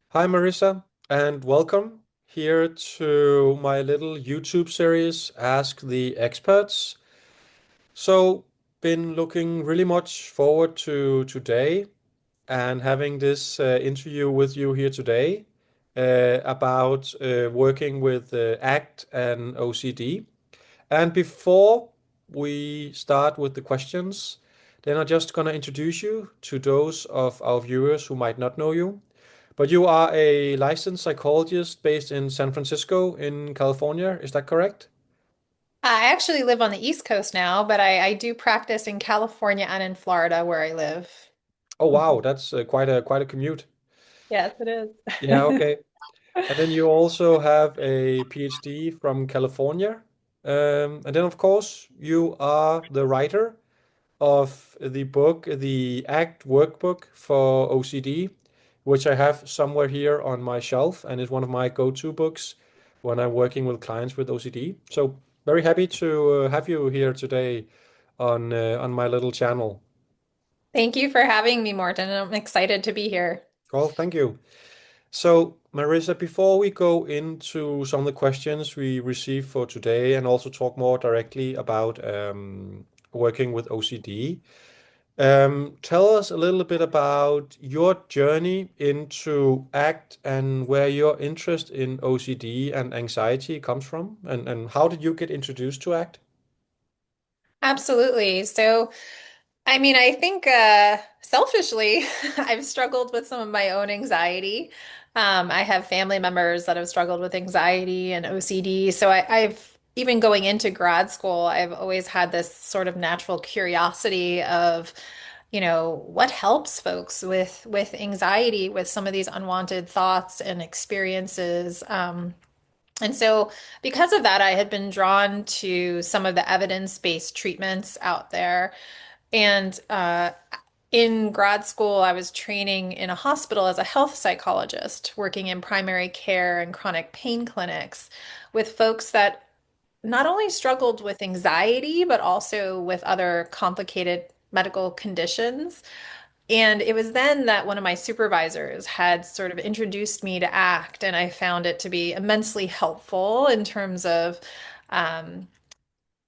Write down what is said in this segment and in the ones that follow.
Hi, Marissa, and welcome here to my little YouTube series, Ask the Experts. Been looking really much forward to today and having this interview with you here today about working with ACT and OCD. And before we start with the questions, then I'm just going to introduce you to those of our viewers who might not know you. But you are a licensed psychologist based in San Francisco in California. Is that correct? I actually live on the East Coast now, but I do practice in California and in Florida where I live. Oh wow, that's quite a commute. Yes, it Yeah, is. okay. And then you also have a PhD from California. And then of course you are the writer of the book, the ACT workbook for OCD, which I have somewhere here on my shelf and is one of my go-to books when I'm working with clients with OCD. So very happy to have you here today on my little channel. Thank you for having me, Morten. I'm excited to be here. Well, thank you. So, Marissa, before we go into some of the questions we received for today and also talk more directly about working with OCD, tell us a little bit about your journey into ACT and where your interest in OCD and anxiety comes from, and how did you get introduced to ACT? Absolutely. I think selfishly, I've struggled with some of my own anxiety. I have family members that have struggled with anxiety and OCD. I've even going into grad school, I've always had this sort of natural curiosity of, what helps folks with anxiety, with some of these unwanted thoughts and experiences. And so, because of that, I had been drawn to some of the evidence-based treatments out there. And in grad school, I was training in a hospital as a health psychologist, working in primary care and chronic pain clinics with folks that not only struggled with anxiety, but also with other complicated medical conditions. And it was then that one of my supervisors had sort of introduced me to ACT, and I found it to be immensely helpful in terms of um,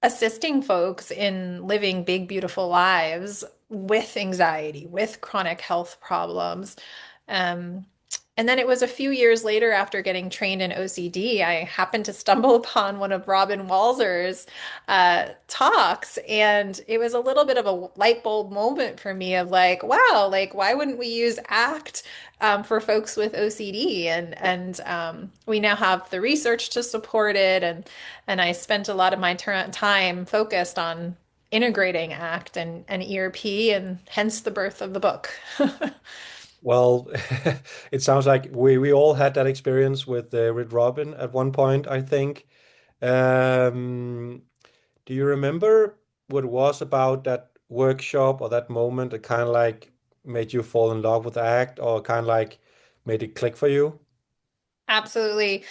assisting folks in living big, beautiful lives with anxiety, with chronic health problems. Um, and then it was a few years later, after getting trained in OCD, I happened to stumble upon one of Robin Walser's talks, and it was a little bit of a light bulb moment for me of like, wow, like why wouldn't we use ACT for folks with OCD? And we now have the research to support it, and I spent a lot of my time focused on integrating ACT and ERP, and hence the birth of the book. Well, it sounds like we all had that experience with Robin at one point, I think. Um, do you remember what it was about that workshop or that moment that kind of like made you fall in love with the act or kind of like made it click for you? Absolutely.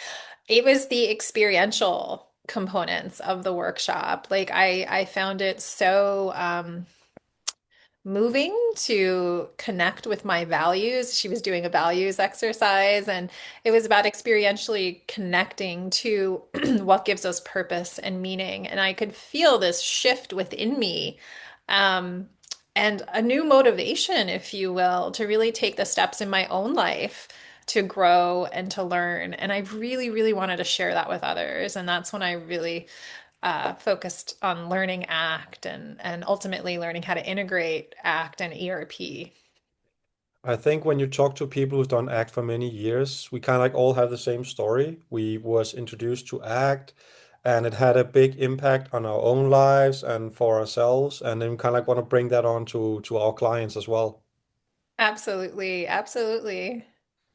It was the experiential components of the workshop. Like I found it so moving to connect with my values. She was doing a values exercise, and it was about experientially connecting to what gives us purpose and meaning. And I could feel this shift within me, um, and a new motivation, if you will, to really take the steps in my own life to grow and to learn. And I really, really wanted to share that with others. And that's when I really focused on learning ACT and ultimately learning how to integrate ACT and ERP. I think when you talk to people who've done ACT for many years, we kind of like all have the same story. We was introduced to ACT and it had a big impact on our own lives and for ourselves. And then we kind of like want to bring that on to our clients as well. Absolutely, absolutely.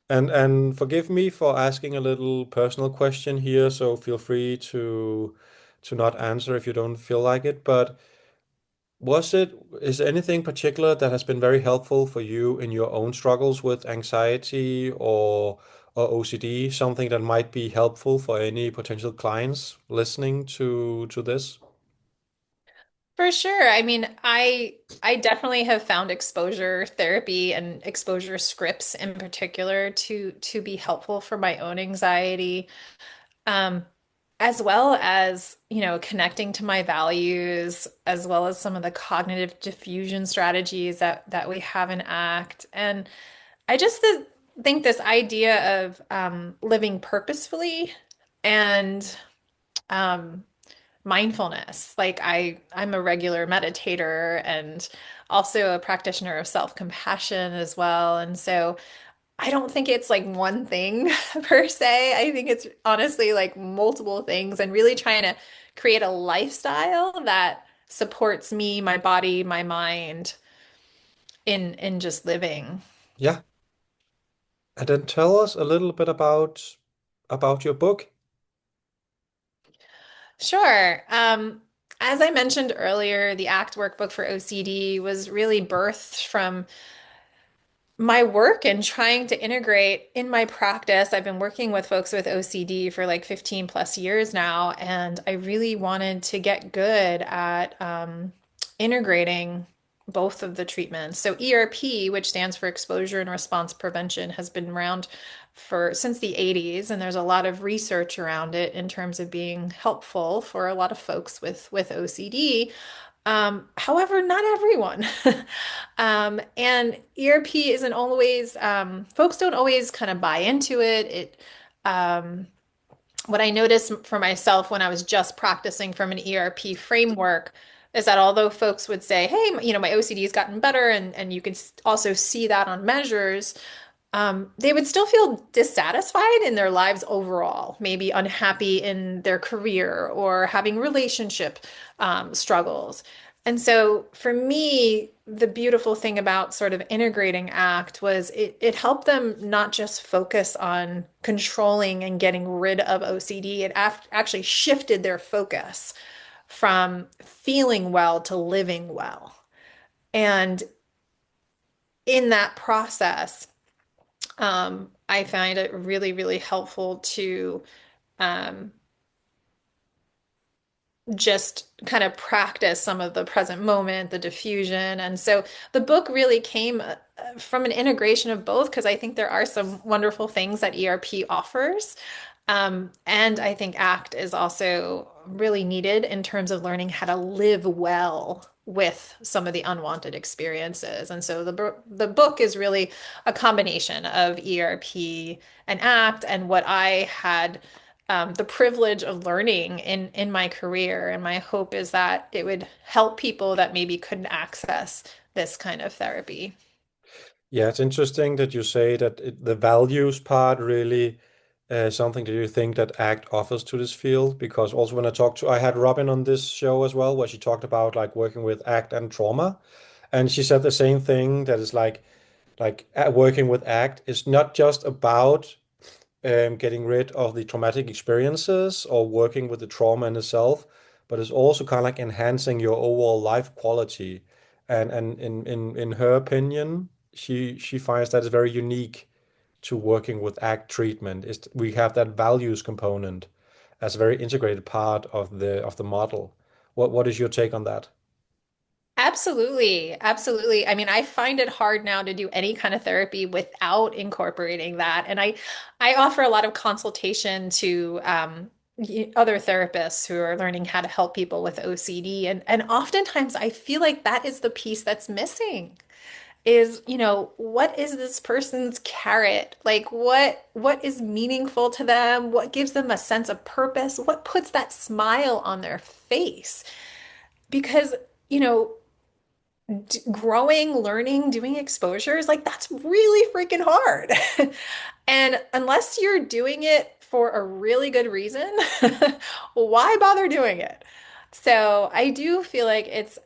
And forgive me for asking a little personal question here, so feel free to not answer if you don't feel like it. But is there anything particular that has been very helpful for you in your own struggles with anxiety or OCD, something that might be helpful for any potential clients listening to this? For sure. I mean, I definitely have found exposure therapy and exposure scripts in particular to be helpful for my own anxiety. Um, as well as, connecting to my values, as well as some of the cognitive diffusion strategies that we have in ACT. And I just think this idea of living purposefully and um, mindfulness. Like I'm a regular meditator and also a practitioner of self-compassion as well. And so I don't think it's like one thing per se. I think it's honestly like multiple things and really trying to create a lifestyle that supports me, my body, my mind in just living. Yeah. And then tell us a little bit about your book. Sure. As I mentioned earlier, the ACT workbook for OCD was really birthed from my work and trying to integrate in my practice. I've been working with folks with OCD for like 15 plus years now, and I really wanted to get good at integrating both of the treatments. So ERP, which stands for Exposure and Response Prevention, has been around for since the 80s, and there's a lot of research around it in terms of being helpful for a lot of folks with OCD. However, not everyone. And ERP isn't always, folks don't always kind of buy into it. Um, what I noticed for myself when I was just practicing from an ERP framework is that although folks would say, hey, my OCD has gotten better, and you can also see that on measures, they would still feel dissatisfied in their lives overall, maybe unhappy in their career or having relationship struggles. And so for me, the beautiful thing about sort of integrating ACT was it helped them not just focus on controlling and getting rid of OCD, it actually shifted their focus from feeling well to living well. And in that process, I find it really, really helpful to um, just kind of practice some of the present moment, the diffusion. And so the book really came from an integration of both because I think there are some wonderful things that ERP offers. And I think ACT is also really needed in terms of learning how to live well with some of the unwanted experiences. And so the book is really a combination of ERP and ACT and what I had the privilege of learning in my career. And my hope is that it would help people that maybe couldn't access this kind of therapy. Yeah, it's interesting that you say that the values part really something that you think that ACT offers to this field. Because also when I had Robin on this show as well, where she talked about like working with ACT and trauma, and she said the same thing that is like working with ACT is not just about getting rid of the traumatic experiences or working with the trauma in itself, but it's also kind of like enhancing your overall life quality. And in her opinion, she finds that is very unique to working with ACT treatment. Is we have that values component as a very integrated part of the model. What is your take on that? Absolutely. Absolutely. I mean, I find it hard now to do any kind of therapy without incorporating that. And I offer a lot of consultation to other therapists who are learning how to help people with OCD. And oftentimes I feel like that is the piece that's missing is, what is this person's carrot? Like what is meaningful to them? What gives them a sense of purpose? What puts that smile on their face? Because, you know, growing, learning, doing exposures, like that's really freaking hard. And unless you're doing it for a really good reason, why bother doing it? So I do feel like it's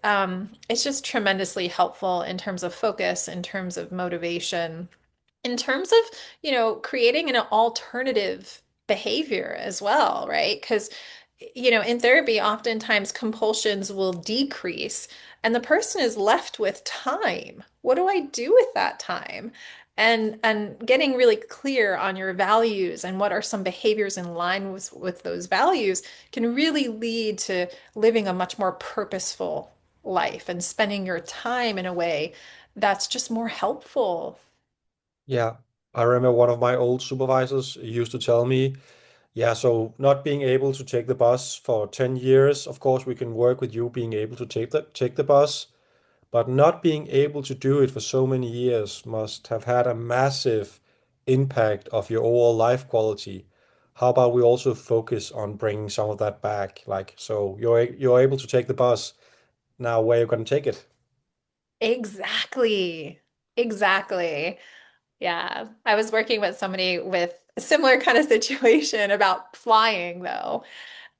just tremendously helpful in terms of focus, in terms of motivation, in terms of, creating an alternative behavior as well, right? Because, in therapy, oftentimes compulsions will decrease and the person is left with time. What do I do with that time? And getting really clear on your values and what are some behaviors in line with those values can really lead to living a much more purposeful life and spending your time in a way that's just more helpful. Yeah, I remember one of my old supervisors used to tell me, yeah, so not being able to take the bus for 10 years, of course we can work with you being able to take the bus, but not being able to do it for so many years must have had a massive impact of your overall life quality. How about we also focus on bringing some of that back? Like, so you're able to take the bus. Now, where are you going to take it? Exactly. Exactly. Yeah. I was working with somebody with a similar kind of situation about flying, though.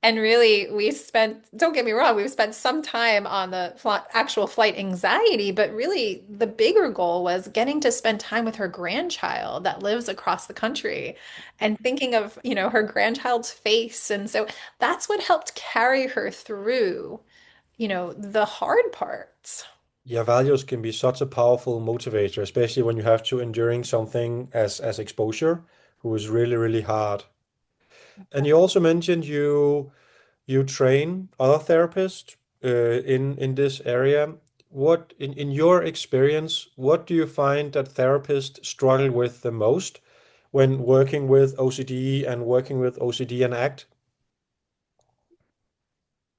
And really, we spent, don't get me wrong, we've spent some time on the actual flight anxiety, but really the bigger goal was getting to spend time with her grandchild that lives across the country and thinking of, her grandchild's face. And so that's what helped carry her through, the hard parts. Your values can be such a powerful motivator, especially when you have to enduring something as exposure, who is really, really hard. And you also mentioned you train other therapists in this area. What in your experience, what do you find that therapists struggle with the most when working with OCD and working with OCD and ACT?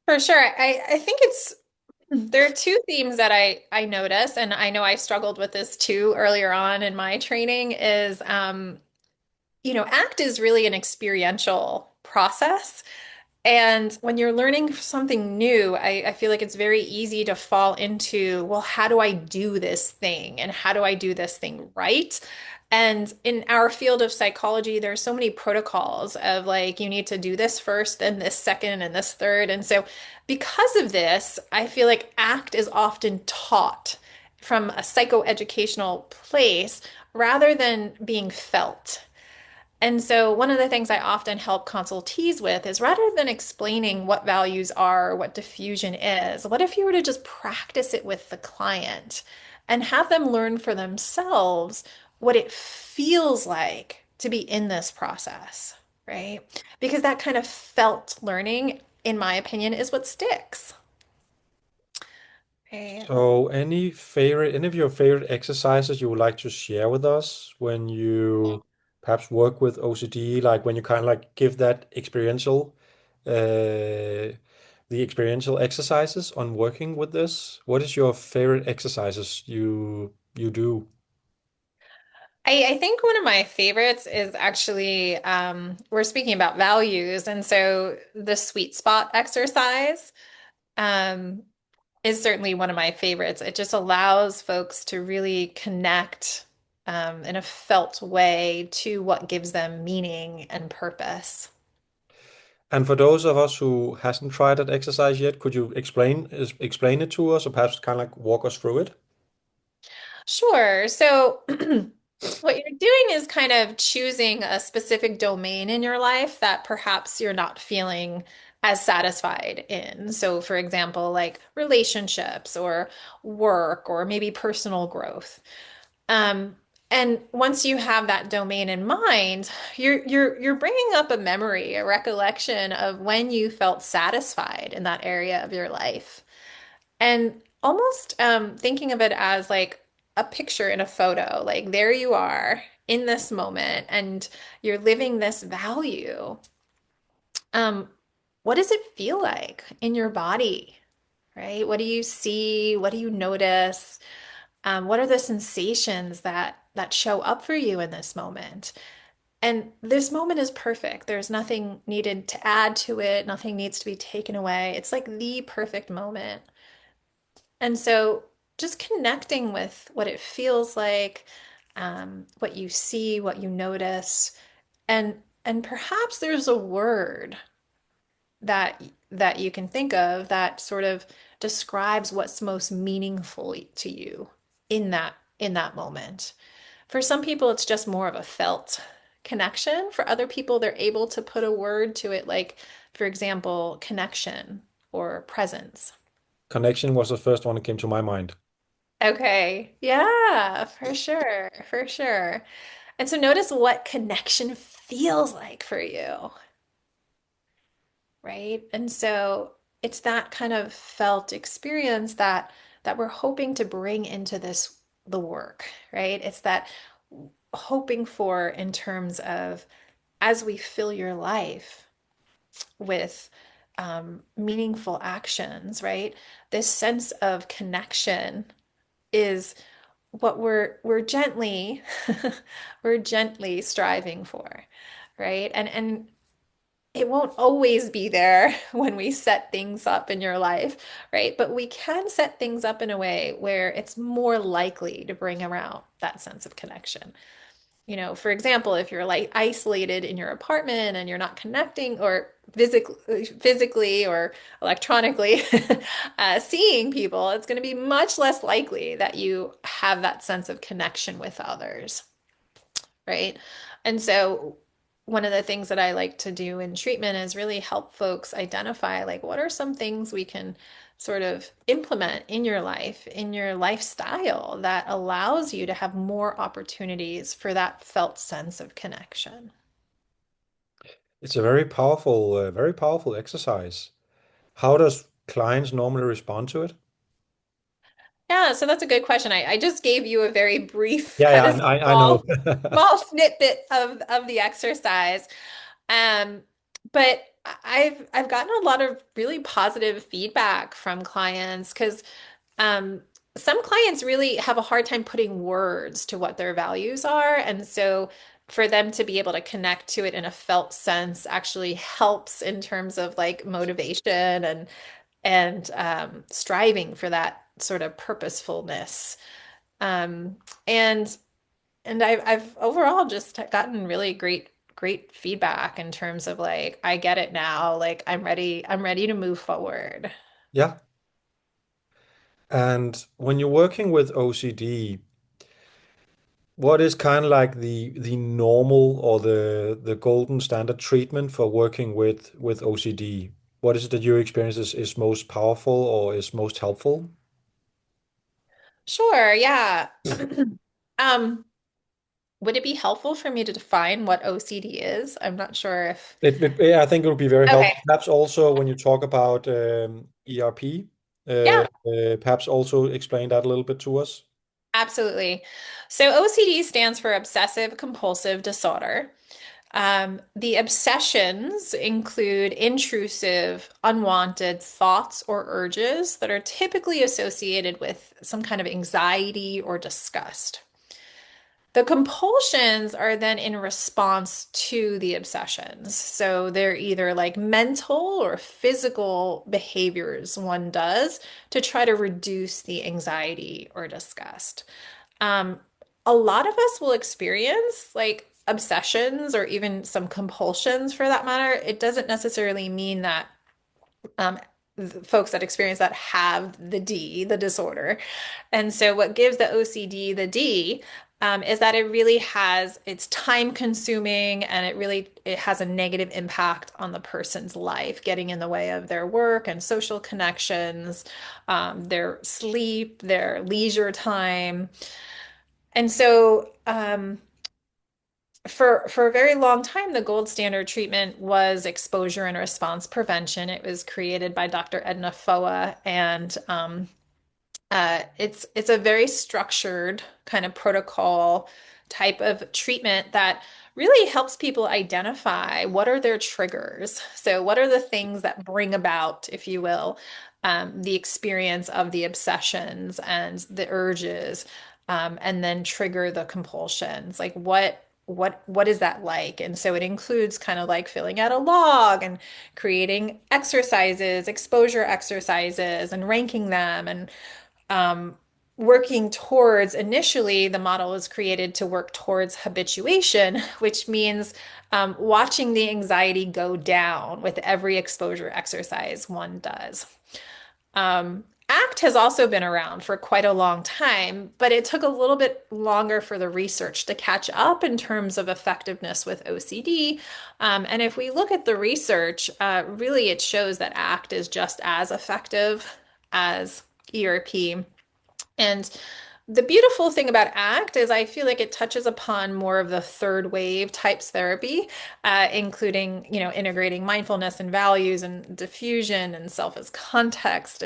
For sure. I think there are two themes that I notice, and I know I struggled with this too earlier on in my training is ACT is really an experiential process. And when you're learning something new, I feel like it's very easy to fall into, well, how do I do this thing? And how do I do this thing right? And in our field of psychology, there's so many protocols of like, you need to do this first, then this second, and this third. And so, because of this, I feel like ACT is often taught from a psychoeducational place rather than being felt. And so, one of the things I often help consultees with is rather than explaining what values are, what diffusion is, what if you were to just practice it with the client and have them learn for themselves what it feels like to be in this process, right? Because that kind of felt learning, in my opinion, is what sticks. Right. So, any of your favorite exercises you would like to share with us when you perhaps work with OCD, like when you kind of like give that the experiential exercises on working with this? What is your favorite exercises you do? I think one of my favorites is actually we're speaking about values, and so the sweet spot exercise um, is certainly one of my favorites. It just allows folks to really connect in a felt way to what gives them meaning and purpose. And for those of us who hasn't tried that exercise yet, could you explain it to us, or perhaps kind of like walk us through it? Sure. So, what you're doing is kind of choosing a specific domain in your life that perhaps you're not feeling as satisfied in. So, for example, like relationships or work or maybe personal growth. Um, and once you have that domain in mind, you're bringing up a memory, a recollection of when you felt satisfied in that area of your life. And almost thinking of it as like a picture in a photo, like there you are in this moment and you're living this value. Um, what does it feel like in your body, right? What do you see? What do you notice? What are the sensations that show up for you in this moment? And this moment is perfect. There's nothing needed to add to it. Nothing needs to be taken away. It's like the perfect moment. And so just connecting with what it feels like, what you see, what you notice, and perhaps there's a word that that you can think of that sort of describes what's most meaningful to you in that moment. For some people, it's just more of a felt connection. For other people, they're able to put a word to it, like, for example, connection or presence. Connection was the first one that came to my mind. Okay. Yeah, for sure. For sure. And so notice what connection feels like for you, right? And so it's that kind of felt experience that we're hoping to bring into this the work, right? It's that hoping for in terms of as we fill your life with meaningful actions, right? This sense of connection is what we're gently we're gently striving for, right? And it won't always be there when we set things up in your life, right? But we can set things up in a way where it's more likely to bring around that sense of connection. For example, if you're like isolated in your apartment and you're not connecting or physically or electronically seeing people, it's going to be much less likely that you have that sense of connection with others, right? And so one of the things that I like to do in treatment is really help folks identify like what are some things we can sort of implement in your life, in your lifestyle that allows you to have more opportunities for that felt sense of connection. It's a very powerful exercise. How does clients normally respond to it? Yeah, so that's a good question. I just gave you a very brief Yeah, kind yeah, of I know. small snippet of the exercise. Um, but I've gotten a lot of really positive feedback from clients because um, some clients really have a hard time putting words to what their values are. And so for them to be able to connect to it in a felt sense actually helps in terms of like motivation and striving for that sort of purposefulness. Um, and and I've overall just gotten really great feedback in terms of like I get it now, like I'm ready to move forward. Yeah. And when you're working with OCD, what is kind of like the normal or the golden standard treatment for working with OCD? What is it that your experience is most powerful or is most helpful? Sure, yeah. Um, would it be helpful for me to define what OCD is? I'm not sure if. Yeah, I think it would be very Okay, helpful. Perhaps also when you talk about ERP, yeah, perhaps also explain that a little bit to us. absolutely. So OCD stands for obsessive compulsive disorder. The obsessions include intrusive, unwanted thoughts or urges that are typically associated with some kind of anxiety or disgust. The compulsions are then in response to the obsessions. So they're either like mental or physical behaviors one does to try to reduce the anxiety or disgust. Um, a lot of us will experience like obsessions or even some compulsions for that matter. It doesn't necessarily mean that um, the folks that experience that have the D, the disorder. And so what gives the OCD the D is that it really it's time consuming and it has a negative impact on the person's life, getting in the way of their work and social connections, their sleep, their leisure time. And so for a very long time, the gold standard treatment was exposure and response prevention. It was created by Dr. Edna Foa, and it's a very structured kind of protocol type of treatment that really helps people identify what are their triggers. So, what are the things that bring about, if you will, the experience of the obsessions and the urges, and then trigger the compulsions. Like what is that like? And so it includes kind of like filling out a log and creating exercises, exposure exercises, and ranking them and um, working towards initially the model is created to work towards habituation, which means watching the anxiety go down with every exposure exercise one does. ACT has also been around for quite a long time, but it took a little bit longer for the research to catch up in terms of effectiveness with OCD. And if we look at the research, really it shows that ACT is just as effective as ERP. And The beautiful thing about ACT is I feel like it touches upon more of the third wave types therapy, including, integrating mindfulness and values and diffusion and self as context.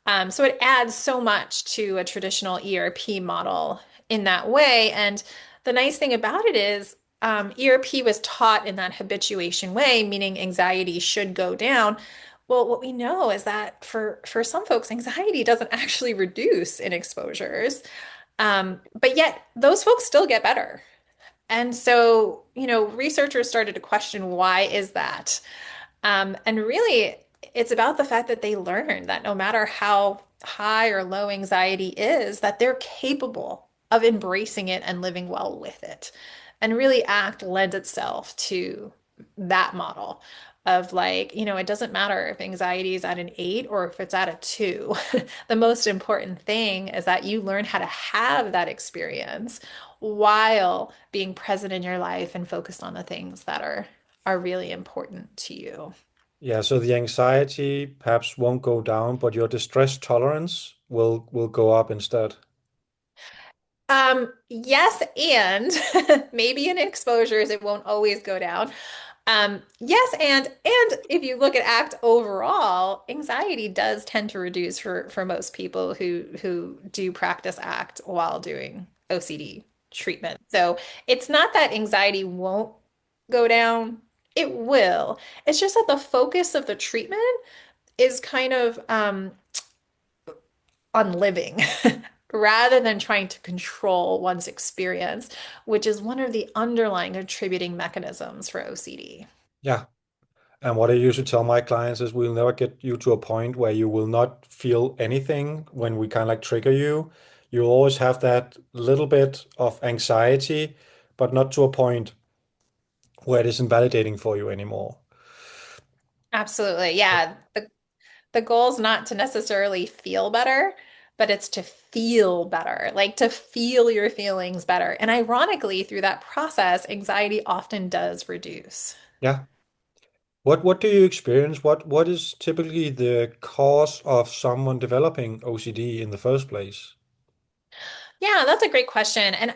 And so it adds so much to a traditional ERP model in that way. And the nice thing about it is ERP was taught in that habituation way, meaning anxiety should go down. Well, what we know is that for some folks, anxiety doesn't actually reduce in exposures. But yet those folks still get better. And so, researchers started to question why is that? And really, it's about the fact that they learned that no matter how high or low anxiety is, that they're capable of embracing it and living well with it. And really, ACT lends itself to that model of like, it doesn't matter if anxiety is at an 8 or if it's at a 2. The most important thing is that you learn how to have that experience while being present in your life and focused on the things that are really important to you. Yeah, so the anxiety perhaps won't go down, but your distress tolerance will go up instead. Yes, and maybe in exposures it won't always go down. Yes, and if you look at ACT overall, anxiety does tend to reduce for most people who do practice ACT while doing OCD treatment. So it's not that anxiety won't go down, it will. It's just that the focus of the treatment is kind of on living rather than trying to control one's experience, which is one of the underlying contributing mechanisms for OCD. Yeah. And what I usually tell my clients is we'll never get you to a point where you will not feel anything when we kind of like trigger you. You'll always have that little bit of anxiety, but not to a point where it isn't validating for you anymore. Absolutely. Yeah. The goal is not to necessarily feel better, but it's to feel better, like to feel your feelings better. And ironically, through that process, anxiety often does reduce. Yeah. What do you experience? What is typically the cause of someone developing OCD in the first place? Yeah, that's a great question. And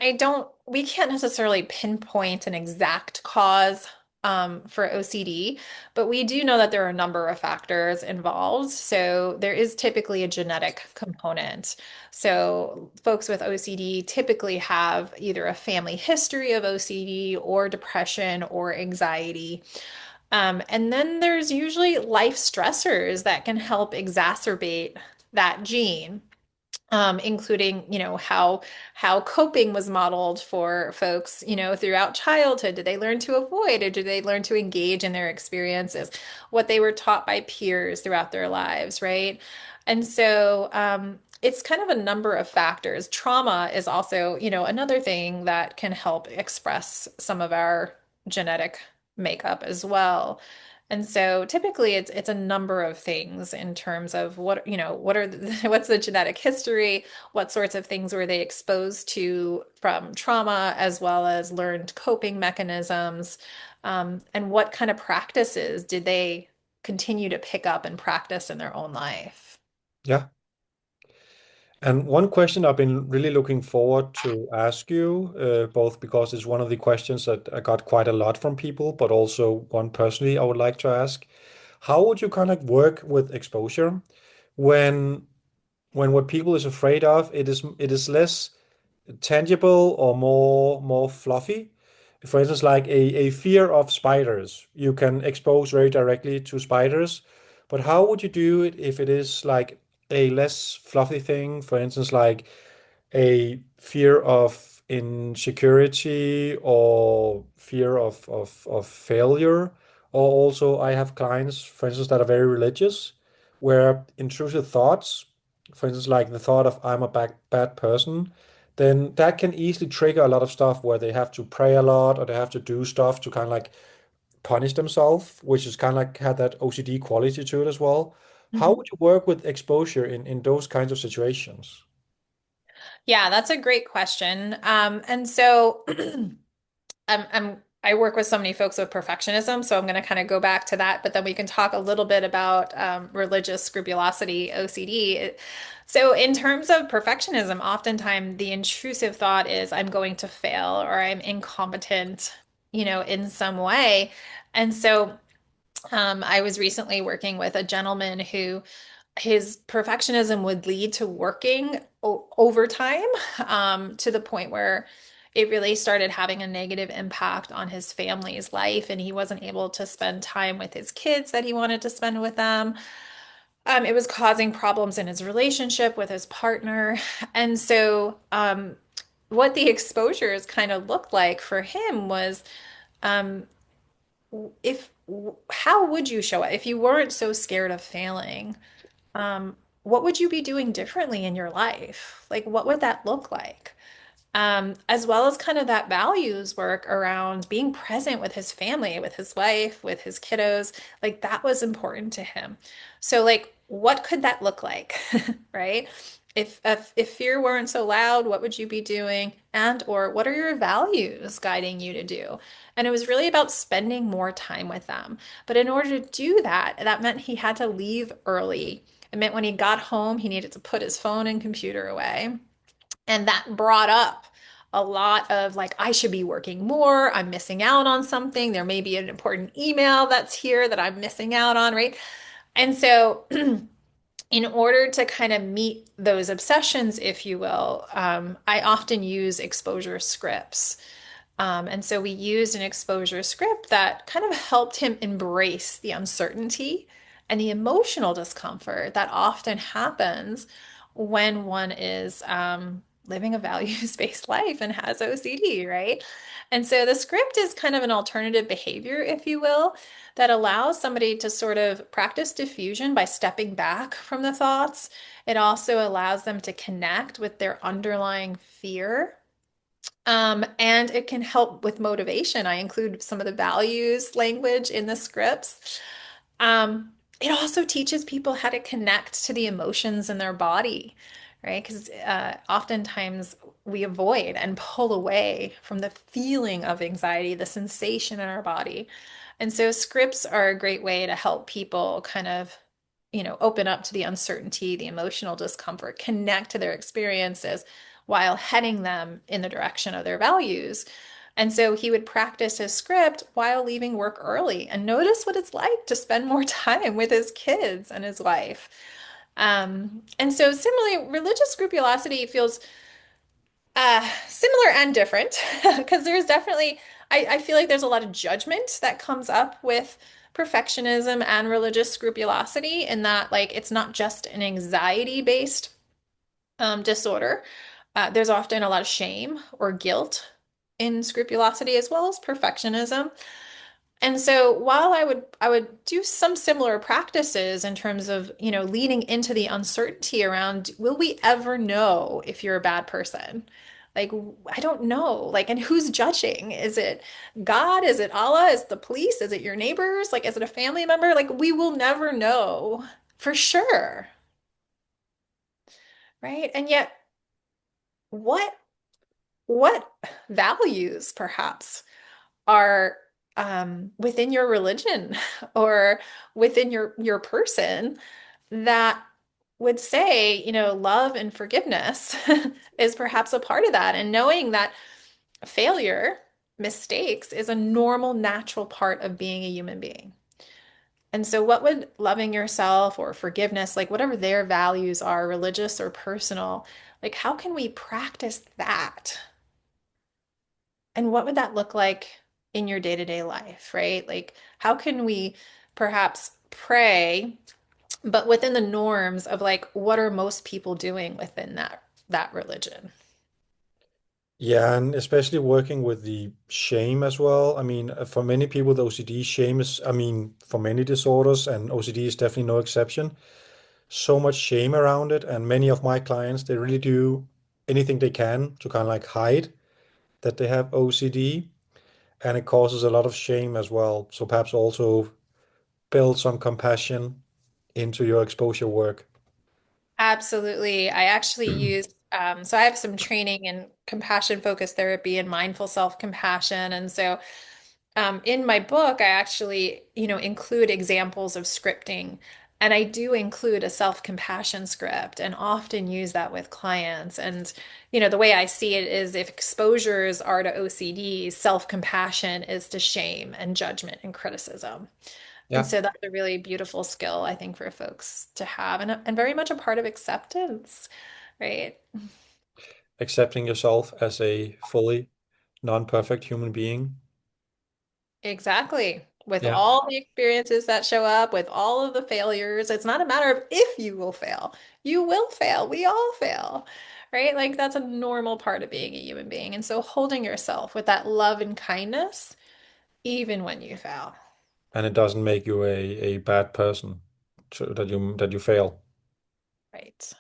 we can't necessarily pinpoint an exact cause for OCD, but we do know that there are a number of factors involved. So there is typically a genetic component. So folks with OCD typically have either a family history of OCD or depression or anxiety. And then there's usually life stressors that can help exacerbate that gene, including, how coping was modeled for folks, throughout childhood. Did they learn to avoid or did they learn to engage in their experiences? What they were taught by peers throughout their lives, right? And so, it's kind of a number of factors. Trauma is also, another thing that can help express some of our genetic makeup as well. And so typically it's a number of things in terms of what's the genetic history, what sorts of things were they exposed to from trauma, as well as learned coping mechanisms, and what kind of practices did they continue to pick up and practice in their own life. Yeah. And one question I've been really looking forward to ask you, both because it's one of the questions that I got quite a lot from people, but also one personally I would like to ask. How would you kind of work with exposure when what people is afraid of, it is less tangible or more fluffy? For instance, like a fear of spiders, you can expose very directly to spiders, but how would you do it if it is like a less fluffy thing? For instance, like a fear of insecurity or fear of failure. Or also, I have clients, for instance, that are very religious, where intrusive thoughts, for instance, like the thought of I'm a bad person, then that can easily trigger a lot of stuff where they have to pray a lot or they have to do stuff to kind of like punish themselves, which is kind of like had that OCD quality to it as well. How Mhm. would you work with exposure in those kinds of situations? Yeah, that's a great question. And so I'm I work with so many folks with perfectionism, so I'm going to kind of go back to that, but then we can talk a little bit about religious scrupulosity, OCD. So, in terms of perfectionism, oftentimes the intrusive thought is I'm going to fail or I'm incompetent, in some way. And so, I was recently working with a gentleman who his perfectionism would lead to working overtime to the point where it really started having a negative impact on his family's life, and he wasn't able to spend time with his kids that he wanted to spend with them. It was causing problems in his relationship with his partner. And so, what the exposures kind of looked like for him was um, if how would you show it if you weren't so scared of failing? What would you be doing differently in your life? Like, what would that look like? As well as kind of that values work around being present with his family, with his wife, with his kiddos. Like, that was important to him. So, like, what could that look like? Right? If fear weren't so loud, what would you be doing? And or what are your values guiding you to do? And it was really about spending more time with them. But in order to do that, that meant he had to leave early. It meant when he got home, he needed to put his phone and computer away. And that brought up a lot of like, I should be working more. I'm missing out on something. There may be an important email that's here that I'm missing out on, right? And so, in order to kind of meet those obsessions, if you will, I often use exposure scripts. And so we used an exposure script that kind of helped him embrace the uncertainty and the emotional discomfort that often happens when one is living a values-based life and has OCD, right? And so the script is kind of an alternative behavior, if you will, that allows somebody to sort of practice diffusion by stepping back from the thoughts. It also allows them to connect with their underlying fear, and it can help with motivation. I include some of the values language in the scripts. It also teaches people how to connect to the emotions in their body, right? Because oftentimes we avoid and pull away from the feeling of anxiety, the sensation in our body. And so scripts are a great way to help people kind of, open up to the uncertainty, the emotional discomfort, connect to their experiences while heading them in the direction of their values. And so he would practice his script while leaving work early and notice what it's like to spend more time with his kids and his wife. And so similarly, religious scrupulosity feels similar and different because there's definitely, I feel like there's a lot of judgment that comes up with perfectionism and religious scrupulosity in that, like, it's not just an anxiety-based disorder. There's often a lot of shame or guilt in scrupulosity as well as perfectionism. And so while I would do some similar practices in terms of, leaning into the uncertainty around, will we ever know if you're a bad person? Like, I don't know. Like, and who's judging? Is it God? Is it Allah? Is it the police? Is it your neighbors? Like, is it a family member? Like, we will never know for sure, right? And yet, what what values perhaps are within your religion or within your person that would say, love and forgiveness is perhaps a part of that, and knowing that failure, mistakes is a normal, natural part of being a human being. And so, what would loving yourself or forgiveness, like whatever their values are, religious or personal, like how can we practice that? And what would that look like in your day-to-day life, right? Like, how can we perhaps pray, but within the norms of like what are most people doing within that religion? Yeah, and especially working with the shame as well. I mean, for many people with OCD, shame is, I mean, for many disorders, and OCD is definitely no exception, so much shame around it. And many of my clients, they really do anything they can to kind of like hide that they have OCD, and it causes a lot of shame as well. So perhaps also build some compassion into your exposure work. Absolutely. I actually use, so I have some training in compassion focused therapy and mindful self-compassion. And so In my book, I actually, include examples of scripting, and I do include a self-compassion script and often use that with clients. And, the way I see it is if exposures are to OCD, self-compassion is to shame and judgment and criticism. And Yeah, so that's a really beautiful skill, I think, for folks to have and very much a part of acceptance, right? accepting yourself as a fully non-perfect human being. Exactly. With Yeah, all the experiences that show up, with all of the failures, it's not a matter of if you will fail. You will fail. We all fail, right? Like that's a normal part of being a human being. And so holding yourself with that love and kindness, even when you fail. and it doesn't make you a bad person that you fail. Right.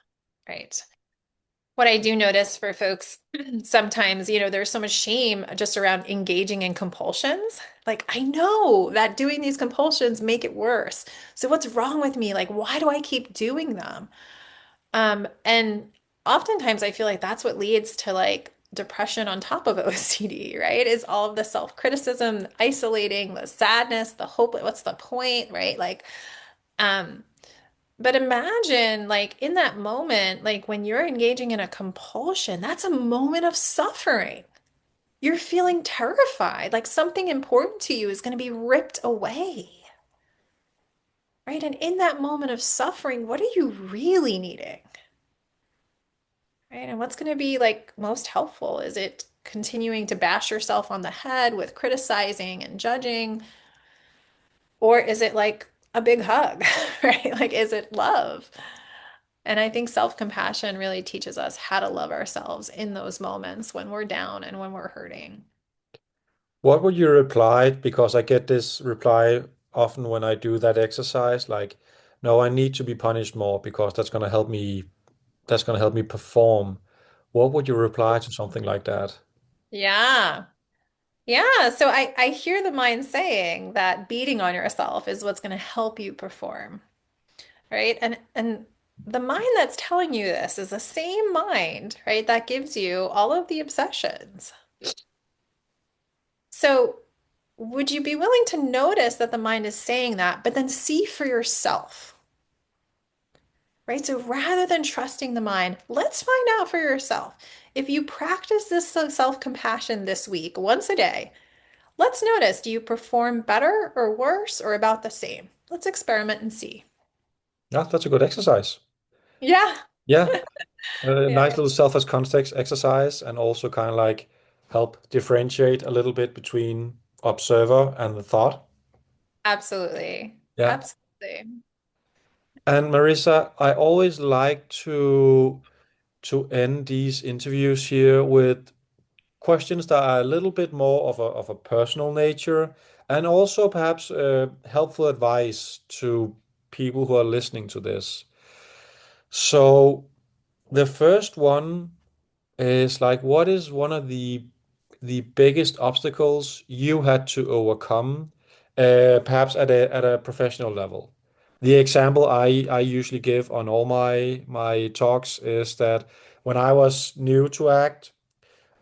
Right. What I do notice for folks sometimes, there's so much shame just around engaging in compulsions. Like, I know that doing these compulsions make it worse. So what's wrong with me? Like, why do I keep doing them? And oftentimes I feel like that's what leads to like depression on top of OCD, right? Is all of the self-criticism, the isolating, the sadness, the hope, what's the point, right? Like, um, but imagine, like, in that moment, like when you're engaging in a compulsion, that's a moment of suffering. You're feeling terrified, like something important to you is going to be ripped away, right? And in that moment of suffering, what are you really needing, right? And what's going to be like most helpful? Is it continuing to bash yourself on the head with criticizing and judging? Or is it like a big hug, right? Like, is it love? And I think self-compassion really teaches us how to love ourselves in those moments when we're down and when we're hurting. What would you reply? Because I get this reply often when I do that exercise, like, no, I need to be punished more because that's gonna help me perform. What would you reply to something like that? Yeah. Yeah. So I hear the mind saying that beating on yourself is what's going to help you perform, right? And the mind that's telling you this is the same mind, right, that gives you all of the obsessions. So would you be willing to notice that the mind is saying that, but then see for yourself? Right? So rather than trusting the mind, let's find out for yourself. If you practice this self-compassion this week, once a day, let's notice, do you perform better or worse or about the same? Let's experiment and see. Yeah, that's a good exercise. Yeah. Yeah, a Yeah, nice little self as context exercise, and also kind of like help differentiate a little bit between observer and the thought. absolutely. Yeah. Absolutely. And Marissa, I always like to end these interviews here with questions that are a little bit more of a personal nature, and also perhaps helpful advice to people who are listening to this. So the first one is like, what is one of the biggest obstacles you had to overcome, perhaps at a professional level? The example I usually give on all my talks is that when I was new to ACT,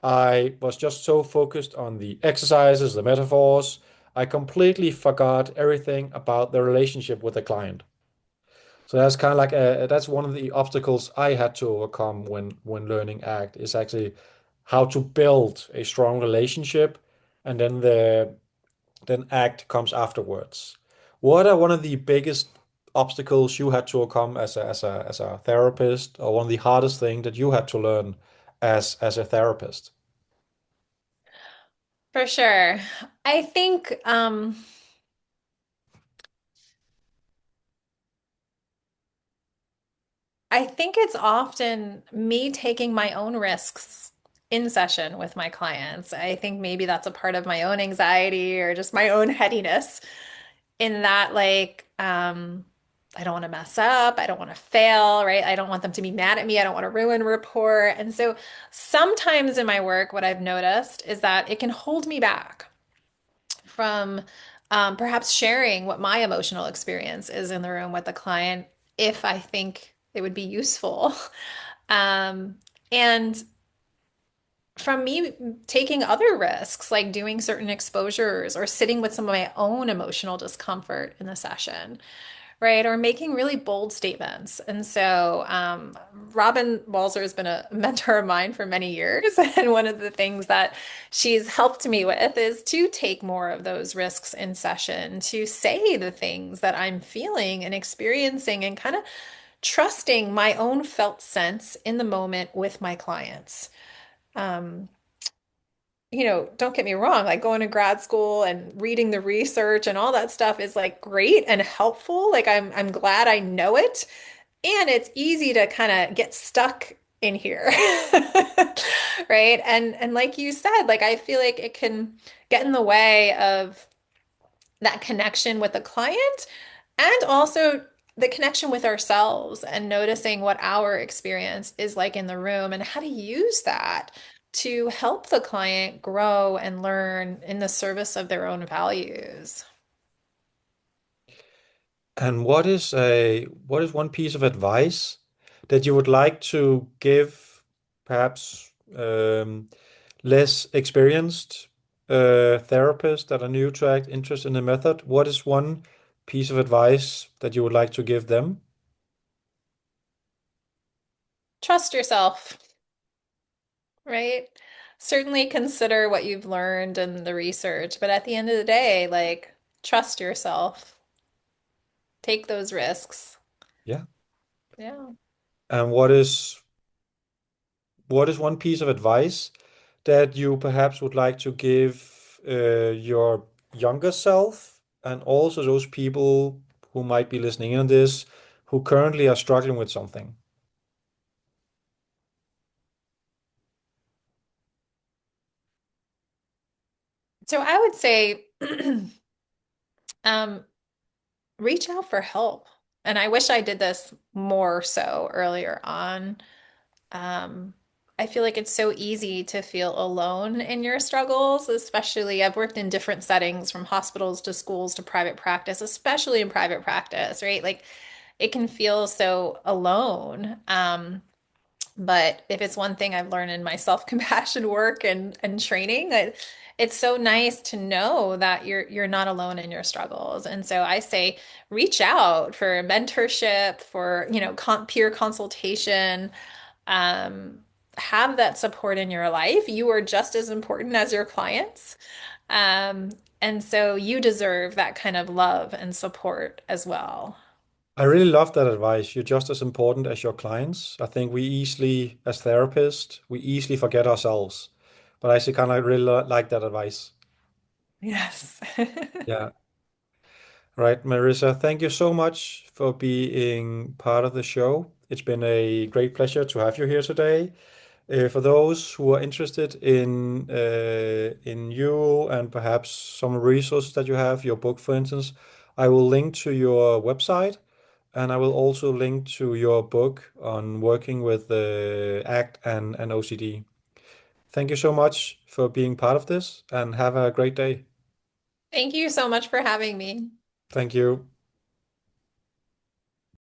I was just so focused on the exercises, the metaphors, I completely forgot everything about the relationship with the client. So that's kind of like that's one of the obstacles I had to overcome when learning ACT is actually how to build a strong relationship, and then ACT comes afterwards. What are one of the biggest obstacles you had to overcome as a therapist, or one of the hardest thing that you had to learn as a therapist? For sure. I think I think it's often me taking my own risks in session with my clients. I think maybe that's a part of my own anxiety or just my own headiness in that like I don't want to mess up, I don't want to fail, right? I don't want them to be mad at me, I don't want to ruin rapport. And so sometimes in my work what I've noticed is that it can hold me back from perhaps sharing what my emotional experience is in the room with the client if I think it would be useful. And from me taking other risks, like doing certain exposures or sitting with some of my own emotional discomfort in the session, right? Or making really bold statements. And so, Robin Walzer has been a mentor of mine for many years. And one of the things that she's helped me with is to take more of those risks in session, to say the things that I'm feeling and experiencing and kind of trusting my own felt sense in the moment with my clients. Um, don't get me wrong, like going to grad school and reading the research and all that stuff is like great and helpful. Like I'm glad I know it. And it's easy to kind of get stuck in here. Right? And like you said, like I feel like it can get in the way of that connection with the client and also the connection with ourselves and noticing what our experience is like in the room and how to use that to help the client grow and learn in the service of their own values. And what is one piece of advice that you would like to give perhaps less experienced therapists that are new to ACT interested in the method? What is one piece of advice that you would like to give them? Trust yourself, right? Certainly consider what you've learned and the research, but at the end of the day, like, trust yourself. Take those risks. Yeah. Yeah. And what is one piece of advice that you perhaps would like to give your younger self and also those people who might be listening in on this who currently are struggling with something? So I would say, um, reach out for help. And I wish I did this more so earlier on. Um, I feel like it's so easy to feel alone in your struggles, especially I've worked in different settings from hospitals to schools to private practice, especially in private practice, right? Like it can feel so alone. But if it's one thing I've learned in my self-compassion work and training, it's so nice to know that you're not alone in your struggles. And so I say reach out for mentorship, for, peer consultation, um, have that support in your life. You are just as important as your clients. Um, and so you deserve that kind of love and support as well. I really love that advice. You're just as important as your clients. I think we easily, as therapists, we easily forget ourselves. But I actually kind of really like that advice. Yes. Yeah. Right, Marissa, thank you so much for being part of the show. It's been a great pleasure to have you here today. For those who are interested in you and perhaps some resources that you have, your book, for instance, I will link to your website, and I will also link to your book on working with ACT and OCD. Thank you so much for being part of this, and have a great day. Thank you so much for having me. Thank you.